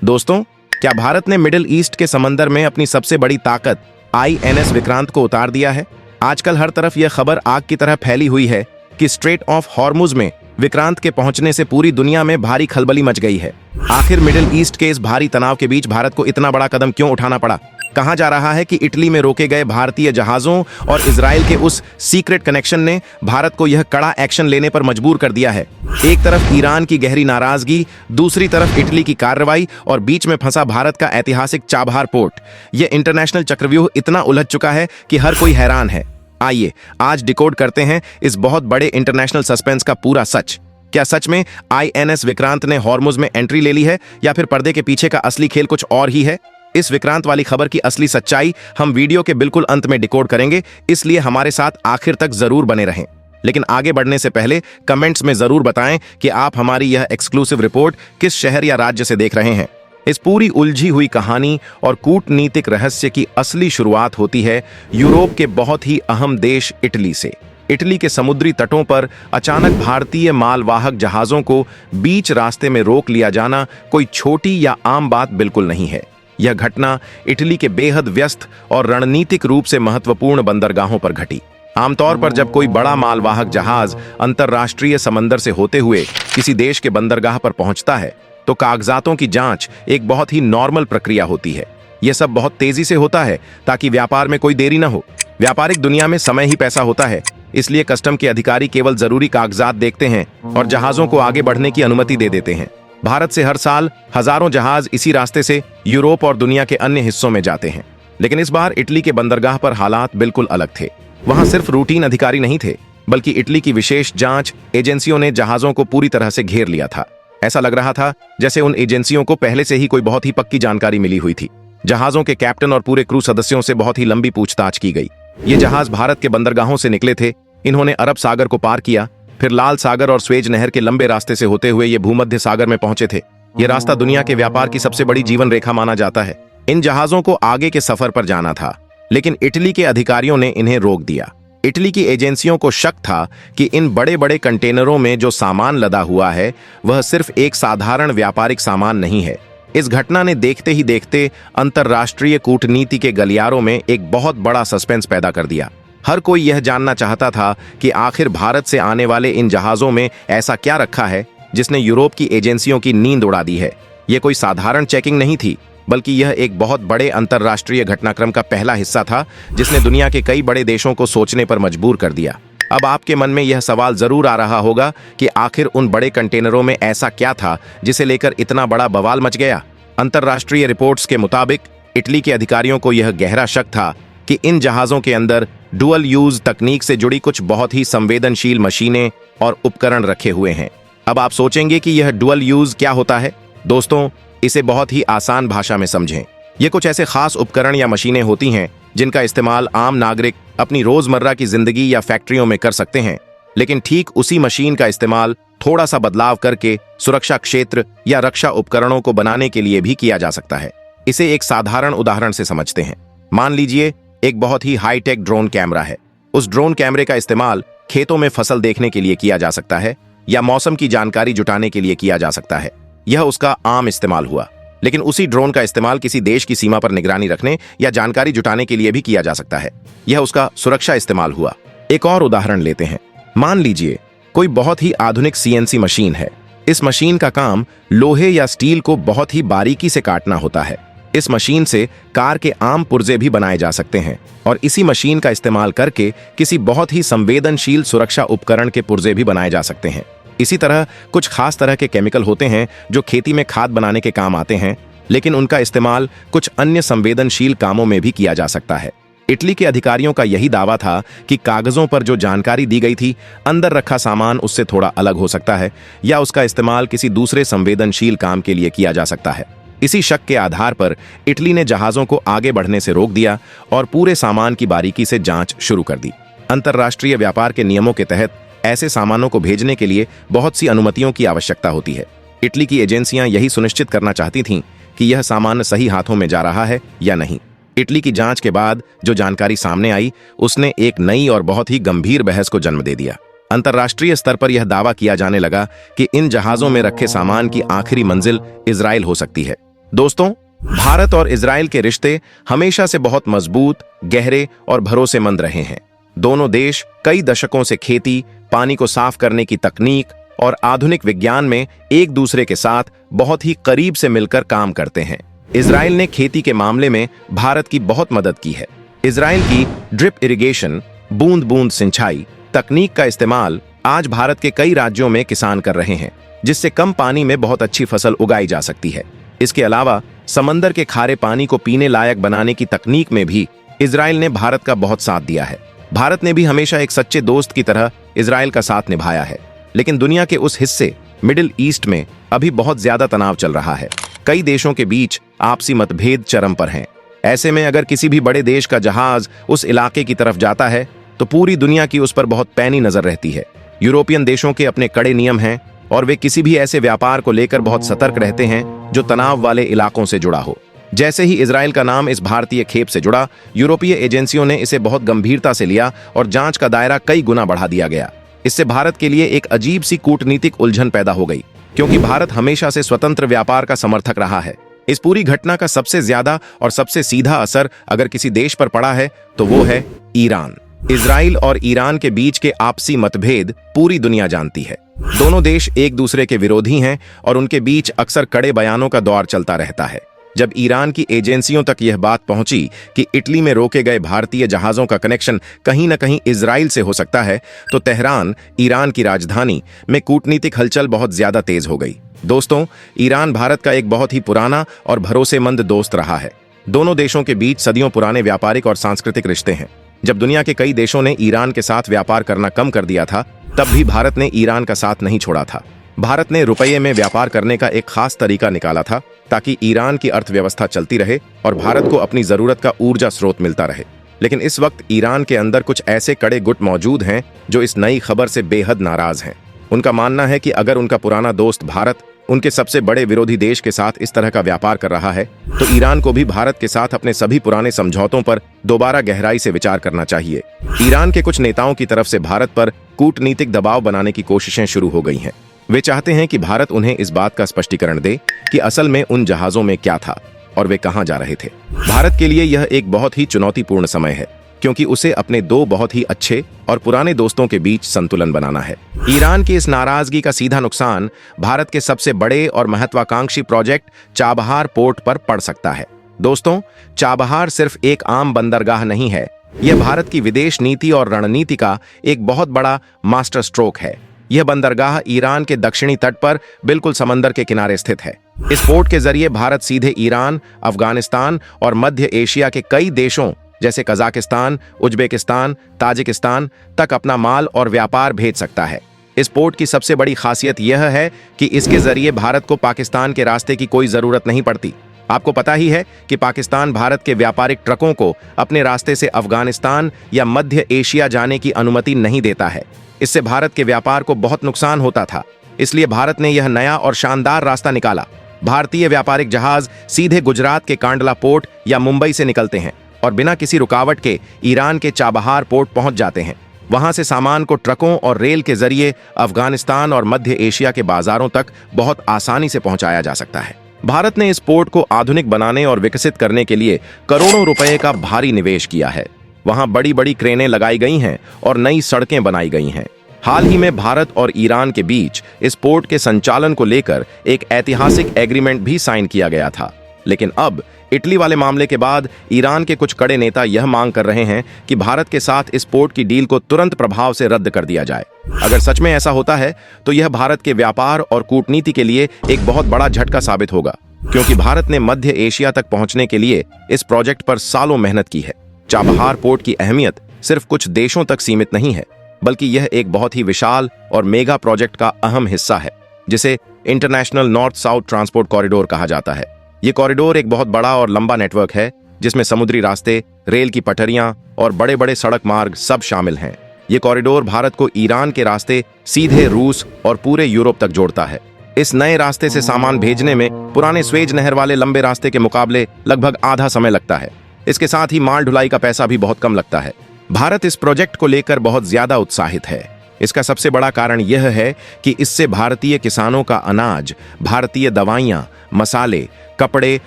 दोस्तों, क्या भारत ने मिडिल ईस्ट के समंदर में अपनी सबसे बड़ी ताकत INS विक्रांत को उतार दिया है? आजकल हर तरफ यह खबर आग की तरह फैली हुई है कि स्ट्रेट ऑफ हॉर्मुज में विक्रांत के पहुंचने से पूरी दुनिया में भारी खलबली मच गई है। आखिर मिडिल ईस्ट के इस भारी तनाव के बीच भारत को इतना बड़ा कदम क्यों उठाना पड़ा? कहा जा रहा है कि इटली में रोके गए भारतीय जहाजों और इजराइल के उस सीक्रेट कनेक्शन ने भारत को यह कड़ा एक्शन लेने पर मजबूर कर दिया है। एक तरफ ईरान की गहरी नाराजगी, दूसरी तरफ इटली की कार्रवाई और बीच में फंसा भारत का ऐतिहासिक चाबहार पोर्ट। यह इंटरनेशनल चक्रव्यूह इतना उलझ चुका है कि हर कोई हैरान है। आइए आज डिकोड करते हैं इस बहुत बड़े इंटरनेशनल सस्पेंस का पूरा सच। क्या सच में INS विक्रांत ने हॉर्मुज में एंट्री ले ली है या फिर पर्दे के पीछे का असली खेल कुछ और ही है? इस विक्रांत वाली खबर की असली सच्चाई हम वीडियो के बिल्कुल अंत में डिकोड करेंगे, इसलिए हमारे साथ आखिर तक जरूर बने रहें। लेकिन आगे बढ़ने से पहले कमेंट्स में जरूर बताएं कि आप हमारी यह एक्सक्लूसिव रिपोर्ट किस शहर या राज्य से देख रहे हैं। इस पूरी उलझी हुई कहानी और कूटनीतिक रहस्य की असली शुरुआत होती है यूरोप के बहुत ही अहम देश इटली से। इटली के समुद्री तटों पर अचानक भारतीय मालवाहक जहाजों को बीच रास्ते में रोक लिया जाना कोई छोटी या आम बात बिल्कुल नहीं है। यह घटना इटली के बेहद व्यस्त और रणनीतिक रूप से महत्वपूर्ण बंदरगाहों पर घटी। आमतौर पर जब कोई बड़ा मालवाहक जहाज अंतर्राष्ट्रीय समंदर से होते हुए किसी देश के बंदरगाह पर पहुंचता है तो कागजातों की जांच एक बहुत ही नॉर्मल प्रक्रिया होती है। यह सब बहुत तेजी से होता है ताकि व्यापार में कोई देरी न हो। व्यापारिक दुनिया में समय ही पैसा होता है, इसलिए कस्टम के अधिकारी केवल जरूरी कागजात देखते हैं और जहाजों को आगे बढ़ने की अनुमति दे देते हैं। भारत से हर साल हजारों जहाज इसी रास्ते से यूरोप और दुनिया के अन्य हिस्सों में जाते हैं। लेकिन इस बार इटली के बंदरगाह पर हालात बिल्कुल अलग थे। वहां सिर्फ रूटीन अधिकारी नहीं थे, बल्कि इटली की विशेष जांच एजेंसियों ने जहाजों को पूरी तरह से घेर लिया था। ऐसा लग रहा था जैसे उन एजेंसियों को पहले से ही कोई बहुत ही पक्की जानकारी मिली हुई थी। जहाजों के कैप्टन और पूरे क्रू सदस्यों से बहुत ही लंबी पूछताछ की गई। ये जहाज भारत के बंदरगाहों से निकले थे। इन्होंने अरब सागर को पार किया, फिर लाल सागर और स्वेज नहर के लंबे रास्ते से होते हुए ये भूमध्य सागर में पहुंचे थे। ये रास्ता दुनिया के व्यापार की सबसे बड़ी जीवन रेखा माना जाता है। इन जहाजों को आगे के सफर पर जाना था, लेकिन इटली के अधिकारियों ने इन्हें रोक दिया। इटली की एजेंसियों को शक था कि इन बड़े बड़े कंटेनरों में जो सामान लदा हुआ है वह सिर्फ एक साधारण व्यापारिक सामान नहीं है। इस घटना ने देखते ही देखते अंतर्राष्ट्रीय कूटनीति के गलियारों में एक बहुत बड़ा सस्पेंस पैदा कर दिया। हर कोई यह जानना चाहता था कि आखिर भारत से आने वाले इन जहाजों में ऐसा क्या रखा है जिसने यूरोप की एजेंसियों की नींद उड़ा दी है। यह कोई साधारण चेकिंग नहीं थी, बल्कि यह एक बहुत बड़े अंतर्राष्ट्रीय घटनाक्रम का पहला हिस्सा था जिसने दुनिया के कई बड़े देशों को सोचने पर मजबूर कर दिया। अब आपके मन में यह सवाल जरूर आ रहा होगा कि आखिर उन बड़े कंटेनरों में ऐसा क्या था जिसे लेकर इतना बड़ा बवाल मच गया। अंतर्राष्ट्रीय रिपोर्ट्स के मुताबिक इटली के अधिकारियों को यह गहरा शक था कि इन जहाजों के अंदर डुअल यूज तकनीक से जुड़ी कुछ बहुत ही संवेदनशील मशीनें और उपकरण रखे हुए हैं। अब आप सोचेंगे कि यह डुअल यूज क्या होता है? दोस्तों, इसे बहुत ही आसान भाषा में समझें। ये कुछ ऐसे खास उपकरण या मशीनें होती हैं जिनका इस्तेमाल आम नागरिक अपनी रोजमर्रा की जिंदगी या फैक्ट्रियों में कर सकते हैं, लेकिन ठीक उसी मशीन का इस्तेमाल थोड़ा सा बदलाव करके सुरक्षा क्षेत्र या रक्षा उपकरणों को बनाने के लिए भी किया जा सकता है। इसे एक साधारण उदाहरण से समझते हैं। मान लीजिए एक बहुत ही हाईटेक ड्रोन कैमरा है। उस ड्रोन कैमरे का इस्तेमाल खेतों में फसल देखने के लिए किया जा सकता है या मौसम की जानकारी जुटाने के लिए किया जा सकता है। यह उसका आम इस्तेमाल हुआ। लेकिन उसी ड्रोन का इस्तेमाल किसी देश की सीमा पर निगरानी रखने या जानकारी जुटाने के लिए भी किया जा सकता है। यह उसका सुरक्षा इस्तेमाल हुआ। एक और उदाहरण लेते हैं। मान लीजिए कोई बहुत ही आधुनिक CNC मशीन है। इस मशीन का काम लोहे या स्टील को बहुत ही बारीकी से काटना होता है। इस मशीन से कार के आम पुर्जे भी बनाए जा सकते हैं और इसी मशीन का इस्तेमाल करके किसी बहुत ही संवेदनशील सुरक्षा उपकरण के पुर्जे भी बनाए जा सकते हैं। इसी तरह कुछ खास तरह के केमिकल होते हैं जो खेती में खाद बनाने के काम आते हैं, लेकिन उनका इस्तेमाल कुछ अन्य संवेदनशील कामों में भी किया जा सकता है। इटली के अधिकारियों का यही दावा था कि कागजों पर जो जानकारी दी गई थी, अंदर रखा सामान उससे थोड़ा अलग हो सकता है या उसका इस्तेमाल किसी दूसरे संवेदनशील काम के लिए किया जा सकता है। इसी शक के आधार पर इटली ने जहाजों को आगे बढ़ने से रोक दिया और पूरे सामान की बारीकी से जांच शुरू कर दी। अंतर्राष्ट्रीय व्यापार के नियमों के तहत ऐसे सामानों को भेजने के लिए बहुत सी अनुमतियों की आवश्यकता होती है। इटली की एजेंसियां यही सुनिश्चित करना चाहती थीं कि यह सामान सही हाथों में जा रहा है या नहीं। इटली की जांच के बाद जो जानकारी सामने आई उसने एक नई और बहुत ही गंभीर बहस को जन्म दे दिया। अंतर्राष्ट्रीय स्तर पर यह दावा किया जाने लगा कि इन जहाजों में रखे सामान की आखिरी मंजिल इजराइल हो सकती है। दोस्तों, भारत और इजराइल के रिश्ते हमेशा से बहुत मजबूत, गहरे और भरोसेमंद रहे हैं। दोनों देश कई दशकों से खेती, पानी को साफ करने की तकनीक और आधुनिक विज्ञान में एक दूसरे के साथ बहुत ही करीब से मिलकर काम करते हैं। इजराइल ने खेती के मामले में भारत की बहुत मदद की है। इजराइल की ड्रिप इरिगेशन, बूंद बूंद सिंचाई तकनीक का इस्तेमाल आज भारत के कई राज्यों में किसान कर रहे हैं, जिससे कम पानी में बहुत अच्छी फसल उगाई जा सकती है। इसके अलावा समंदर के खारे पानी को पीने लायक बनाने की तकनीक में भी इजराइल ने भारत का बहुत साथ दिया है। भारत ने भी हमेशा एक सच्चे दोस्त की तरह इजराइल का साथ निभाया है। लेकिन दुनिया के उस हिस्से मिडिल ईस्ट में अभी बहुत ज्यादा तनाव चल रहा है। कई देशों के बीच आपसी मतभेद चरम पर हैं। ऐसे में अगर किसी भी बड़े देश का जहाज उस इलाके की तरफ जाता है तो पूरी दुनिया की उस पर बहुत पैनी नजर रहती है। यूरोपियन देशों के अपने कड़े नियम हैं और वे किसी भी ऐसे व्यापार को लेकर बहुत सतर्क रहते हैं जो तनाव वाले इलाकों से जुड़ा हो। जैसे ही इजराइल का नाम इस भारतीय खेप से जुड़ा, यूरोपीय एजेंसियों ने इसे बहुत गंभीरता से लिया और जांच का दायरा कई गुना बढ़ा दिया गया। इससे भारत के लिए एक अजीब सी कूटनीतिक उलझन पैदा हो गई, क्योंकि भारत हमेशा से स्वतंत्र व्यापार का समर्थक रहा है। इस पूरी घटना का सबसे ज्यादा और सबसे सीधा असर अगर किसी देश पर पड़ा है तो वो है ईरान। इजराइल और ईरान के बीच के आपसी मतभेद पूरी दुनिया जानती है। दोनों देश एक दूसरे के विरोधी हैं और उनके बीच अक्सर कड़े बयानों का दौर चलता रहता है। जब ईरान की एजेंसियों तक यह बात पहुंची कि इटली में रोके गए भारतीय जहाजों का कनेक्शन कहीं न कहीं इजराइल से हो सकता है, तो तेहरान, ईरान की राजधानी, में कूटनीतिक हलचल बहुत ज्यादा तेज हो गई। दोस्तों, ईरान भारत का एक बहुत ही पुराना और भरोसेमंद दोस्त रहा है। दोनों देशों के बीच सदियों पुराने व्यापारिक और सांस्कृतिक रिश्ते हैं। जब दुनिया के कई देशों ने ईरान के साथ व्यापार करना कम कर दिया था, तब भी भारत ने ईरान का साथ नहीं छोड़ा था। भारत ने रुपये में व्यापार करने का एक खास तरीका निकाला था ताकि ईरान की अर्थव्यवस्था चलती रहे और भारत को अपनी जरूरत का ऊर्जा स्रोत मिलता रहे। लेकिन इस वक्त ईरान के अंदर कुछ ऐसे कड़े गुट मौजूद हैं जो इस नई खबर से बेहद नाराज हैं। उनका मानना है कि अगर उनका पुराना दोस्त भारत उनके सबसे बड़े विरोधी देश के साथ इस तरह का व्यापार कर रहा है, तो ईरान को भी भारत के साथ अपने सभी पुराने समझौतों पर दोबारा गहराई से विचार करना चाहिए। ईरान के कुछ नेताओं की तरफ से भारत पर कूटनीतिक दबाव बनाने की कोशिशें शुरू हो गई हैं। वे चाहते हैं कि भारत उन्हें इस बात का स्पष्टीकरण दे कि असल में उन जहाजों में क्या था और वे कहां जा रहे थे। भारत के लिए यह एक बहुत ही चुनौतीपूर्ण समय है, क्योंकि उसे अपने दो बहुत ही अच्छे और पुराने दोस्तों के बीच संतुलन बनाना है। ईरान की इस नाराजगी का सीधा नुकसान भारत के सबसे बड़े और महत्वाकांक्षी प्रोजेक्ट चाबहार पोर्ट पर पड़ सकता है। दोस्तों, चाबहार सिर्फ एक आम बंदरगाह नहीं है, यह भारत की विदेश नीति और रणनीति का एक बहुत बड़ा मास्टर स्ट्रोक है। यह बंदरगाह ईरान के दक्षिणी तट पर बिल्कुल समंदर के किनारे स्थित है। इस पोर्ट के जरिए भारत सीधे ईरान, अफगानिस्तान और मध्य एशिया के कई देशों जैसे कजाकिस्तान, उज्बेकिस्तान, ताजिकिस्तान तक अपना माल और व्यापार भेज सकता है। इस पोर्ट की सबसे बड़ी खासियत यह है कि इसके जरिए भारत को पाकिस्तान के रास्ते की कोई जरूरत नहीं पड़ती। आपको पता ही है कि पाकिस्तान भारत के व्यापारिक ट्रकों को अपने रास्ते से अफगानिस्तान या मध्य एशिया जाने की अनुमति नहीं देता है। इससे भारत के व्यापार को बहुत नुकसान होता था। इसलिए भारत ने यह नया और शानदार रास्ता निकाला। भारतीय व्यापारिक जहाज सीधे गुजरात के कांडला पोर्ट या मुंबई से निकलते हैं और बिना किसी रुकावट के ईरान के चाबहार पोर्ट पहुंच जाते हैं। वहां से सामान को ट्रकों और रेल के जरिए अफगानिस्तान और मध्य एशिया के बाजारों तक बहुत आसानी से पहुंचाया जा सकता है। भारत ने इस पोर्ट को आधुनिक बनाने और विकसित करने के लिए करोड़ों रुपए का भारी निवेश किया है। वहां बड़ी बड़ी क्रेनें लगाई गई हैं और नई सड़कें बनाई गई हैं। हाल ही में भारत और ईरान के बीच इस पोर्ट के संचालन को लेकर एक ऐतिहासिक एग्रीमेंट भी साइन किया गया था। लेकिन अब इटली वाले मामले के बाद ईरान के कुछ कड़े नेता यह मांग कर रहे हैं कि भारत के साथ इस पोर्ट की डील को तुरंत प्रभाव से रद्द कर दिया जाए। अगर सच में ऐसा होता है तो यह भारत के व्यापार और कूटनीति के लिए एक बहुत बड़ा झटका साबित होगा, क्योंकि भारत ने मध्य एशिया तक पहुंचने के लिए इस प्रोजेक्ट पर सालों मेहनत की है। चाबहार पोर्ट की अहमियत सिर्फ कुछ देशों तक सीमित नहीं है, बल्कि यह एक बहुत ही विशाल और मेगा प्रोजेक्ट का अहम हिस्सा है, जिसे international north south transport corridor कहा जाता है। ये कॉरिडोर एक बहुत बड़ा और लंबा नेटवर्क है, जिसमें समुद्री रास्ते, रेल की पटरियां और बड़े बड़े सड़क मार्ग सब शामिल हैं। ये कॉरिडोर भारत को ईरान के रास्ते सीधे रूस और पूरे यूरोप तक जोड़ता है। इस नए रास्ते से सामान भेजने में पुराने स्वेज नहर वाले लंबे रास्ते के मुकाबले लगभग आधा समय लगता है। इसके साथ ही माल ढुलाई का पैसा भी बहुत कम लगता है। भारत इस प्रोजेक्ट को लेकर बहुत ज्यादा उत्साहित है। इसका सबसे बड़ा कारण यह है कि इससे भारतीय किसानों का अनाज, भारतीय दवाइयां, मसाले, कपड़े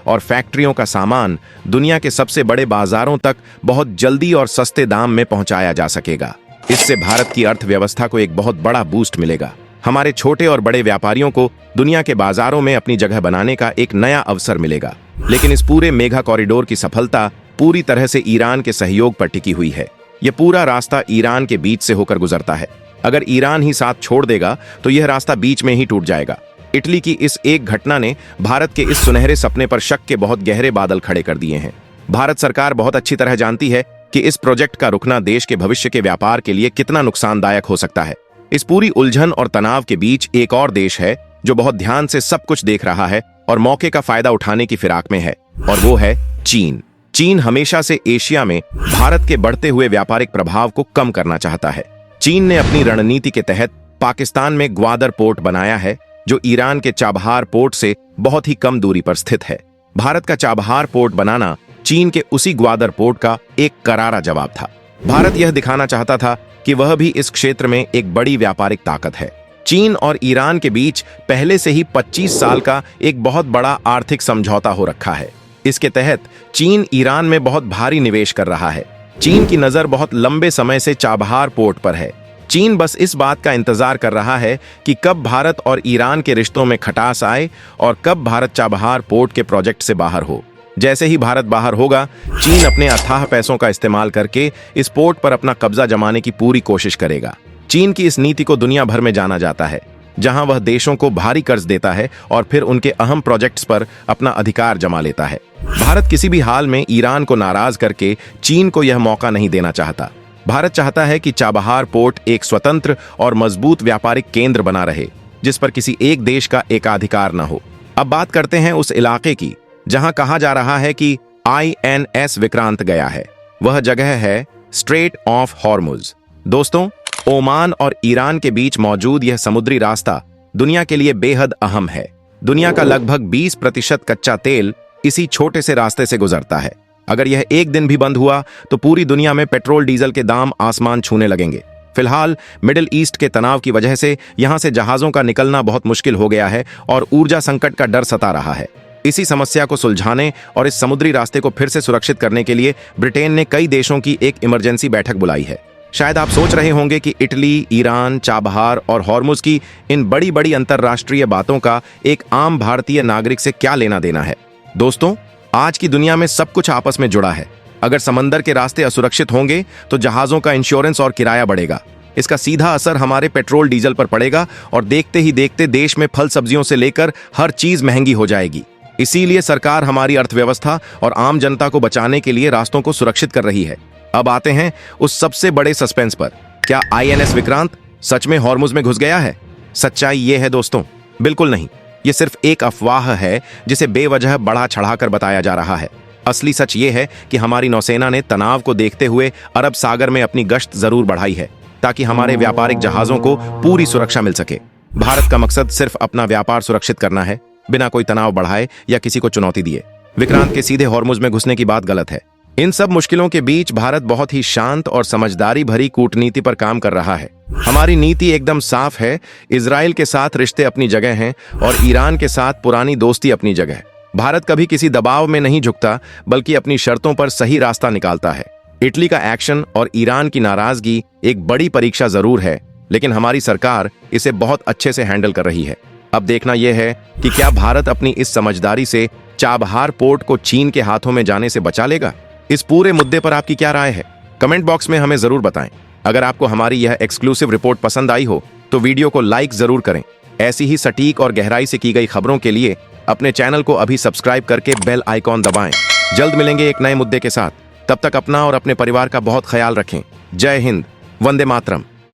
और फैक्ट्रियों का सामान दुनिया के सबसे बड़े बाजारों तक बहुत जल्दी और सस्ते दाम में पहुंचाया जा सकेगा। इससे भारत की अर्थव्यवस्था को एक बहुत बड़ा बूस्ट मिलेगा। हमारे छोटे और बड़े व्यापारियों को दुनिया के बाजारों में अपनी जगह बनाने का एक नया अवसर मिलेगा। लेकिन इस पूरे मेगा कॉरिडोर की सफलता पूरी तरह से ईरान के सहयोग पर टिकी हुई है। यह पूरा रास्ता ईरान के बीच से होकर गुजरता है। अगर ईरान ही साथ छोड़ देगा तो यह रास्ता बीच में ही टूट जाएगा। इटली की इस एक घटना ने भारत के इस सुनहरे सपने पर शक के बहुत गहरे बादल खड़े कर दिए हैं। भारत सरकार बहुत अच्छी तरह जानती है कि इस प्रोजेक्ट का रुकना देश के भविष्य के व्यापार के लिए कितना नुकसानदायक हो सकता है। इस पूरी उलझन और तनाव के बीच एक और देश है जो बहुत ध्यान से सब कुछ देख रहा है और मौके का फायदा उठाने की फिराक में है, और वो है चीन। चीन हमेशा से एशिया में भारत के बढ़ते हुए व्यापारिक प्रभाव को कम करना चाहता है। चीन ने अपनी रणनीति के तहत पाकिस्तान में ग्वादर पोर्ट बनाया है, जो ईरान के चाबहार पोर्ट से बहुत ही कम दूरी पर स्थित है। भारत का चाबहार पोर्ट बनाना चीन के उसी ग्वादर पोर्ट का एक करारा जवाब था। भारत यह दिखाना चाहता था कि वह भी इस क्षेत्र में एक बड़ी व्यापारिक ताकत है। चीन और ईरान के बीच पहले से ही 25 साल का एक बहुत बड़ा आर्थिक समझौता हो रखा है। इसके तहत चीन ईरान में बहुत भारी निवेश कर रहा है। चीन की नजर बहुत लंबे समय से चाबहार पोर्ट पर है। चीन बस इस बात का इंतजार कर रहा है कि कब भारत और ईरान के रिश्तों में खटास आए और कब भारत चाबहार पोर्ट के प्रोजेक्ट से बाहर हो। जैसे ही भारत बाहर होगा, चीन अपने अथाह पैसों का इस्तेमाल करके इस पोर्ट पर अपना कब्जा जमाने की पूरी कोशिश करेगा। चीन की इस नीति को दुनिया भर में जाना जाता है, जहां वह देशों को भारी कर्ज देता है और फिर उनके अहम प्रोजेक्ट्स पर अपना अधिकार जमा लेता है। भारत किसी भी हाल में ईरान को नाराज करके चीन को यह मौका नहीं देना चाहता। भारत चाहता है कि चाबहार पोर्ट एक स्वतंत्र और मजबूत व्यापारिक केंद्र बना रहे, जिस पर किसी एक देश का एकाधिकार न हो। अब बात करते हैं उस इलाके की जहां कहा जा रहा है कि INS विक्रांत गया है। वह जगह है स्ट्रेट ऑफ हॉर्मुज। दोस्तों, ओमान और ईरान के बीच मौजूद यह समुद्री रास्ता दुनिया के लिए बेहद अहम है। दुनिया का लगभग 20% कच्चा तेल इसी छोटे से रास्ते से गुजरता है। अगर यह एक दिन भी बंद हुआ तो पूरी दुनिया में पेट्रोल डीजल के दाम आसमान छूने लगेंगे। फिलहाल मिडिल ईस्ट के तनाव की वजह से यहां से जहाजों का निकलना बहुत मुश्किल हो गया है और ऊर्जा संकट का डर सता रहा है। इसी समस्या को सुलझाने और इस समुद्री रास्ते को फिर से सुरक्षित करने के लिए ब्रिटेन ने कई देशों की एक इमरजेंसी बैठक बुलाई है। शायद आप सोच रहे होंगे कि इटली, ईरान, चाबहार और हॉर्मुज की इन बड़ी बड़ी अंतर्राष्ट्रीय बातों का एक आम भारतीय नागरिक से क्या लेना देना है। दोस्तों, आज की दुनिया में सब कुछ आपस में जुड़ा है। अगर समंदर के रास्ते असुरक्षित होंगे तो जहाजों का इंश्योरेंस और किराया बढ़ेगा। इसका सीधा असर हमारे पेट्रोल डीजल पर पड़ेगा और देखते ही देखते देश में फल सब्जियों से लेकर हर चीज महंगी हो जाएगी। इसीलिए सरकार हमारी अर्थव्यवस्था और आम जनता को बचाने के लिए रास्तों को सुरक्षित कर रही है। अब आते हैं उस सबसे बड़े सस्पेंस पर। क्या INS विक्रांत सच में हॉर्मुज में घुस गया है? सच्चाई ये है दोस्तों, बिल्कुल नहीं। ये सिर्फ एक अफवाह है जिसे बेवजह बढ़ा चढ़ाकर बताया जा रहा है। असली सच ये है कि हमारी नौसेना ने तनाव को देखते हुए अरब सागर में अपनी गश्त जरूर बढ़ाई है, ताकि हमारे व्यापारिक जहाजों को पूरी सुरक्षा मिल सके। भारत का मकसद सिर्फ अपना व्यापार सुरक्षित करना है, बिना कोई तनाव बढ़ाए या किसी को चुनौती दिए। विक्रांत के सीधे हॉर्मुज में घुसने की बात गलत है। इन सब मुश्किलों के बीच भारत बहुत ही शांत और समझदारी भरी कूटनीति पर काम कर रहा है। हमारी नीति एकदम साफ है। इजराइल के साथ रिश्ते अपनी जगह हैं और ईरान के साथ पुरानी दोस्ती अपनी जगह। भारत कभी किसी दबाव में नहीं झुकता, बल्कि अपनी शर्तों पर सही रास्ता निकालता है। इटली का एक्शन और ईरान की नाराजगी एक बड़ी परीक्षा जरूर है, लेकिन हमारी सरकार इसे बहुत अच्छे से हैंडल कर रही है। अब देखना यह है कि क्या भारत अपनी इस समझदारी से चाबहार पोर्ट को चीन के हाथों में जाने से बचा लेगा। इस पूरे मुद्दे पर आपकी क्या राय है? कमेंट बॉक्स में हमें जरूर बताएं। अगर आपको हमारी यह एक्सक्लूसिव रिपोर्ट पसंद आई हो तो वीडियो को लाइक जरूर करें। ऐसी ही सटीक और गहराई से की गई खबरों के लिए अपने चैनल को अभी सब्सक्राइब करके बेल आइकॉन दबाएं। जल्द मिलेंगे एक नए मुद्दे के साथ। तब तक अपना और अपने परिवार का बहुत ख्याल रखें। जय हिंद, वंदे मातरम।